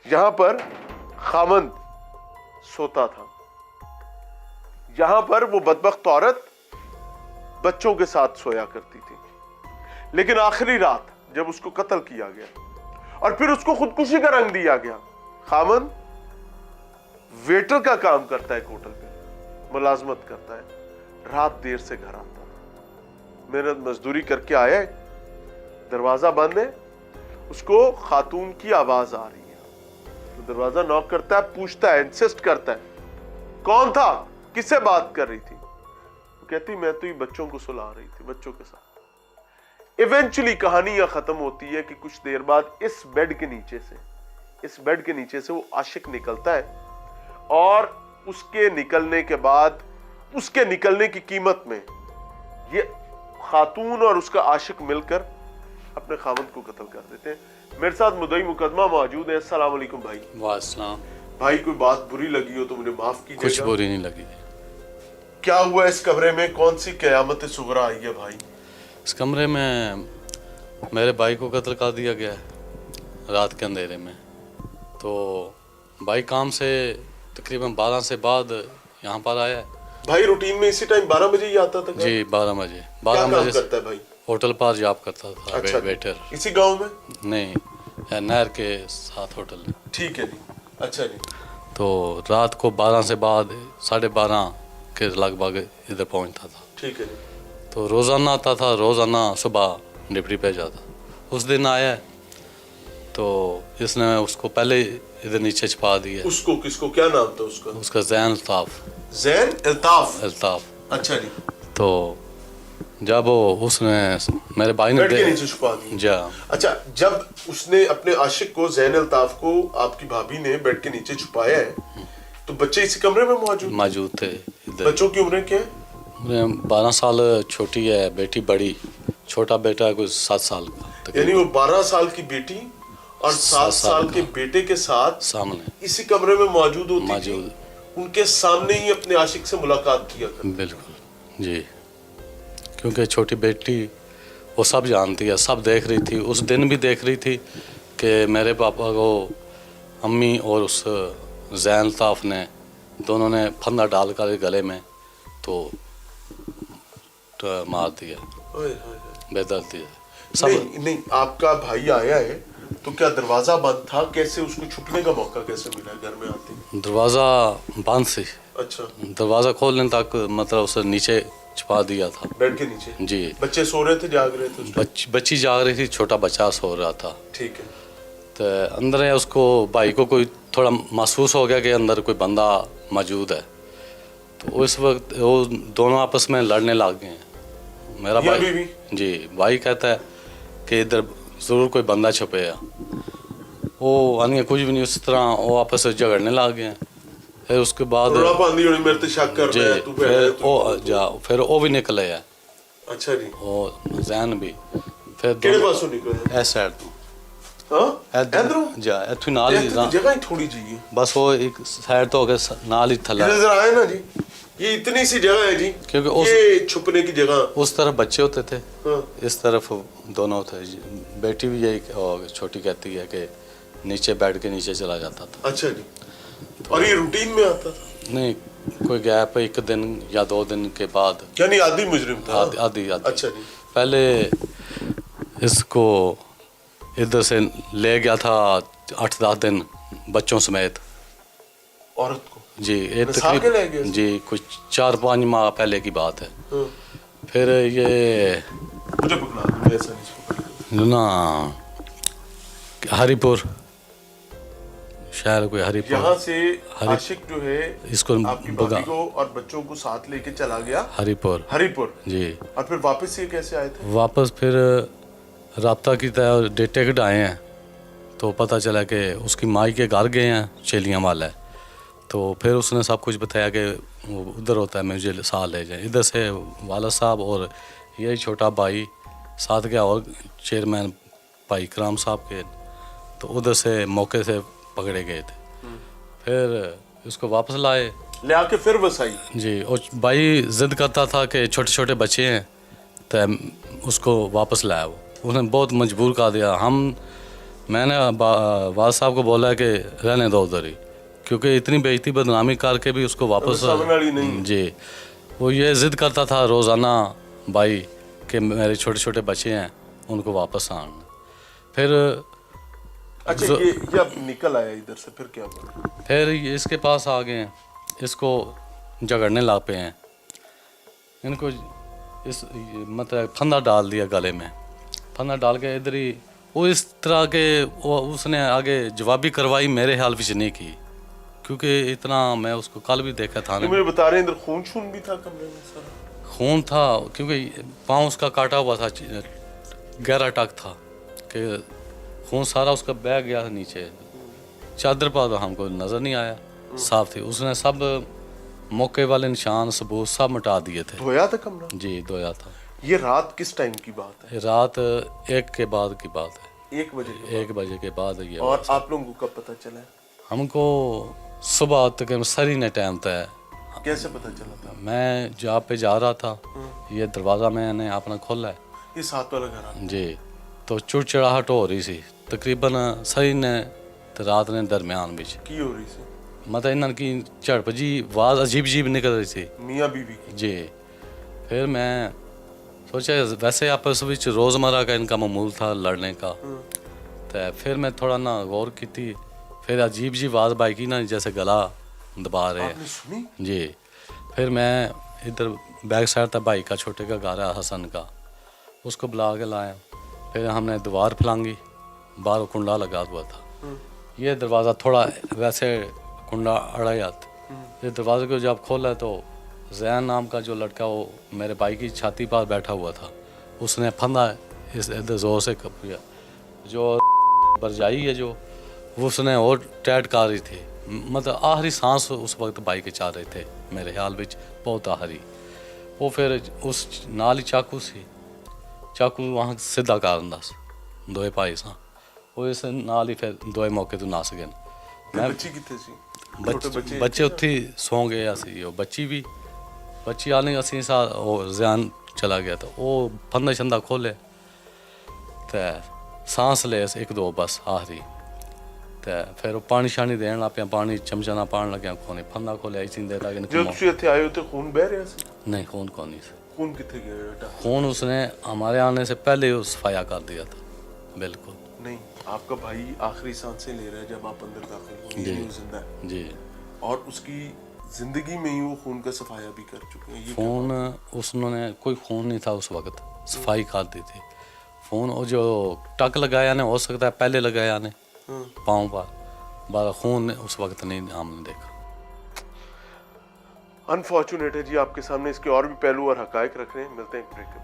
जहां पर खामंद सोता था, जहां पर वो बदबख्त औरत बच्चों के साथ सोया करती थी। लेकिन आखिरी रात जब उसको कत्ल किया गया और फिर उसको खुदकुशी का रंग दिया गया, खामंद वेटर का काम करता है, होटल पे मुलाजमत करता है, रात देर से घर आता था, मेहनत मजदूरी करके आया है, दरवाजा बंद है, उसको खातून की आवाज आ रही है, तो दरवाजा नॉक करता है, पूछता है, इंसिस्ट करता है, कौन था, किससे बात कर रही थी? वो कहती मैं तो ये बच्चों को सुला रही थी, बच्चों के साथ। इवेंचुअली कहानी यह खत्म होती है कि कुछ देर बाद इस बेड के नीचे से वो आशिक निकलता है और उसके निकलने के बाद, उसके निकलने की कीमत में ये खातून और उसका आशिक मिलकर अपने खामद को कत्ल कर देते हैं। मेरे साथ मुद्दई मुकदमा मौजूद है। अस्सलाम वालेकुम भाई। वालेकुम। भाई कोई बात बुरी लगी हो तो मुझे माफ कीजिएगा। कुछ बुरी नहीं लगी। क्या हुआ इस कमरे में, कौन सी क़यामत सुगरा आई है भाई? इस कमरे में मेरे भाई को कत्ल कर दिया गया है रात के अंधेरे में। तो भाई काम से तकरीबन 12 से बाद यहाँ पर आया है। भाई रूटीन में इसी टाइम 12 बजे ही आता था? जी 12 बजे। क्या काम करता है भाई? होटल पर जॉब करता था। अच्छा, वेटर। इसी गांव में? नहीं, नहर के साथ होटल है। ठीक है जी। अच्छा जी। तो रात को 12 से बाद 12:30 के लगभग इधर पहुँचता था। ठीक है जी। तो रोज़ाना आता था, रोज़ाना सुबह ड्यूटी पे जाता। उस दिन आया तो इसने उसको पहले इधर नीचे छुपा दिया। उसको किसको, क्या नाम था उसका? उसका ज़ैन अल्ताफ़। ज़ैन अल्ताफ़? अल्ताफ़। अच्छा जी। तो जब उसने मेरे भाई ने बेड के नीचे छुपा दिया? जा। अच्छा, जब उसने अपने आशिक को, ज़ैन अल्ताफ़ को, आपकी भाभी ने बेड के नीचे छुपाया है तो बच्चे इसी कमरे में मौजूद थे इधर। बच्चों की उम्रें क्या है? 12 साल छोटी है बेटी, बड़ी, छोटा बेटा कोई 7 साल का। यानी वो 12 साल की बेटी और 7 साल के बेटे के साथ सामने इसी कमरे में मौजूद होती थी, उनके सामने ही अपने आशिक से मुलाकात किया करती। बिल्कुल जी, क्योंकि छोटी बेटी वो सब जानती है, सब देख रही थी। उस दिन भी देख रही थी कि मेरे पापा को अम्मी और उस ज़ैन अल्ताफ़ ने दोनों ने फंदा डालकर गले में तो मार दिया, बेदर्दी सब। नहीं, आपका भाई आया है तो क्या दरवाजा बंद था? कैसे उसको छुपने का मौका कैसे मिला घर में आते? दरवाज़ा बंद से। अच्छा। दरवाज़ा खोलने तक मतलब उसे नीचे छुपा दिया था, बेड के नीचे? जी। बच्चे सो रहे थे, जाग रहे थे? बच्ची जाग रही थी, छोटा बच्चा सो रहा था। ठीक है। तो अंदर है, उसको भाई को कोई थोड़ा महसूस हो गया कि अंदर कोई बंदा मौजूद है। तो उस वक्त वो दोनों आपस में लड़ने लग गए हैं। मेरा भाई जी, भाई कहता है कि इधर ज़रूर कोई बंदा छुपेगा। वो अन्य कुछ भी नहीं, उस तरह वो आपस में झगड़ने लग गए हैं। फिर उसके बाद फिर वो भी निकले है। अच्छा जी। वो ज़ैन भी फिर इस साइड तो जगह थोड़ी चाहिए बस, वो एक साइड तो नाल ही थला आए ना जी। ये इतनी सी जगह है जी, क्योंकि ये छुपने की जगह। उस तरफ बच्चे होते थे। हाँ। इस तरफ दोनों थे। बेटी भी यही छोटी कहती है कि नीचे बेड के नीचे चला जाता था। अच्छा जी। और ये रूटीन में आता था? नहीं, कोई गैप 1 दिन या 2 दिन के बाद। यानी आदि मुजरिम था? आदि। अच्छा जी। पहले इसको इधर से ले गया था 8-10 दिन बच्चों समेत। औरत को? जी, तकरीबन जी कुछ 4-5 माह पहले की बात है। फिर ये मुझे पकड़ा ऐसा नहीं ना हरिपुर शहर, कोई हरिपुर, यहाँ से आशिक जो है इसको आपकी भाभी को और बच्चों को साथ लेके चला गया हरिपुर जी। और फिर वापस ये कैसे आए थे? वापस फिर राब्ता की टिकट आए हैं तो पता चला कि उसकी माई के घर गए हैं, चेलियाँ वाला है। तो फिर उसने सब कुछ बताया कि वो उधर होता है, मुझे साथ ले जाए। इधर से वाला साहब और यही छोटा भाई साथ गया और चेयरमैन भाई इकराम साहब के, तो उधर से मौके से पकड़े गए थे। फिर उसको वापस लाए, ले आके फिर वसाई जी। और भाई जिद करता था कि छोटे छोटे बच्चे हैं तो उसको वापस लाया। वो उसने बहुत मजबूर कर दिया। हम मैंने वाल साहब को बोला कि रहने दो उधर ही, क्योंकि इतनी बेइज्जती बदनामी करके भी उसको वापस सामने वाली नहीं। जी, वो ये ज़िद करता था रोज़ाना भाई कि मेरे छोटे छोटे बच्चे हैं उनको वापस आना। फिर अच्छा ये अब निकल आया इधर से, फिर क्या हुआ? फिर ये इसके पास आ गए हैं, इसको झगड़ने लग पे हैं, इनको मतलब फंदा डाल दिया गले में, फंदा डाल के इधर ही वो इस तरह के वो उसने आगे जवाबी कार्रवाई मेरे हाल विच नहीं की, क्योंकि इतना मैं उसको कल भी देखा था मुझे बता रहे हैं इधर खून शून भी था कमरे में सारा? खून था, क्योंकि पाँव उसका काटा हुआ था, गहरा टक था कि खून सारा उसका बह गया था नीचे। चादर पर तो हमको नज़र नहीं आया, साफ थी। उसने सब मौके वाले निशान सबूत सब मिटा दिए थे। धोया था कमरा? जी धोया था। ये रात किस टाइम की बात है? रात 1 के बाद की बात है। 1 बजे के 1 बजे के बाद ये और आप लोगों को कब पता चला? हमको सुबह तक सरी ने टाइम तय। कैसे पता चला था? मैं जॉब पे जा रहा था, ये दरवाज़ा मैंने अपना खोला है ये साथ वाला घर आ? जी, तो चिड़चिड़ाहट हो रही सी तकरीबन सही ने तो रात ने दरमियान बिच की हो रही थी? मतलब इन्होंने की झड़प जी आवाज़ अजीब अजीब निकल रही थी मियाँ बीवी की? जी। फिर मैं सोचा वैसे आपस में रोज़मर्रा का इनका मामूल था लड़ने का, तो फिर मैं थोड़ा ना गौर की थी, फिर अजीब जी आवाज़ बाई की ना जैसे गला दबा रहे आपने सुनी? जी। फिर मैं इधर बैक साइड था भाई का छोटे का घर है हसन का, उसको बुला के लाया। फिर हमने दीवार फलांगी, बाहर कुंडा लगा हुआ था, ये दरवाज़ा थोड़ा वैसे कुंडा अड़ा था। ये दरवाजे को जब खोला तो जैन नाम का जो लड़का वो मेरे भाई की छाती पर बैठा हुआ था, उसने फंदा इस इधर ज़ोर से कपिया, जो बरजाई है जो वो उसने और टैट कर रही थी, मतलब आखिरी सांस उस वक्त भाई के चाह रहे थे मेरे ख्याल में बहुत आखिरी। वो फिर उस नाल ही चाकू वहाँ सीधा कर दस दोए भाई सा, वो इस नाल ही फिर दोए मौके तो नस गए। मैं बच्ची कितने सी? छोटे बच्चे उत्थे सौ गए असी, बच्ची आने असी सा वो ज़यान चला गया, तो वो फंदा शंदा खोले तो सांस ले 1-2 बस आखिरी, तो फिर वो पानी शानी देन लग पिया, पानी चमचा ना पान लग्या खोने, फंदा खोलिया इसी देता कि जो तुसी इत्थे आए हो ते खून बह रहा सी? नहीं खून कौन नहीं था। खून कितने गया बेटा? खून उसने हमारे आने से पहले ही सफाया कर दिया था बिल्कुल। नहीं, आपका भाई आखिरी सांसें ले रहा है जब आप अंदर दाखिल हुए, जी। वो जिंदा है जी, और उसकी जिंदगी में ही वो खून का सफाया भी कर चुके हैं। ये फ़ोन उसने कोई खून नहीं था उस वक्त, सफाई कर दी थी। फ़ोन वो जो टक लगाया ने हो सकता है पहले लगाया ने पाँव पर, बारा खून उस वक्त नहीं हमने देखा। अनफॉर्चुनेट है जी, आपके सामने इसके और भी पहलू और हकायक रख रहे हैं। मिलते हैं एक ब्रेक के बाद।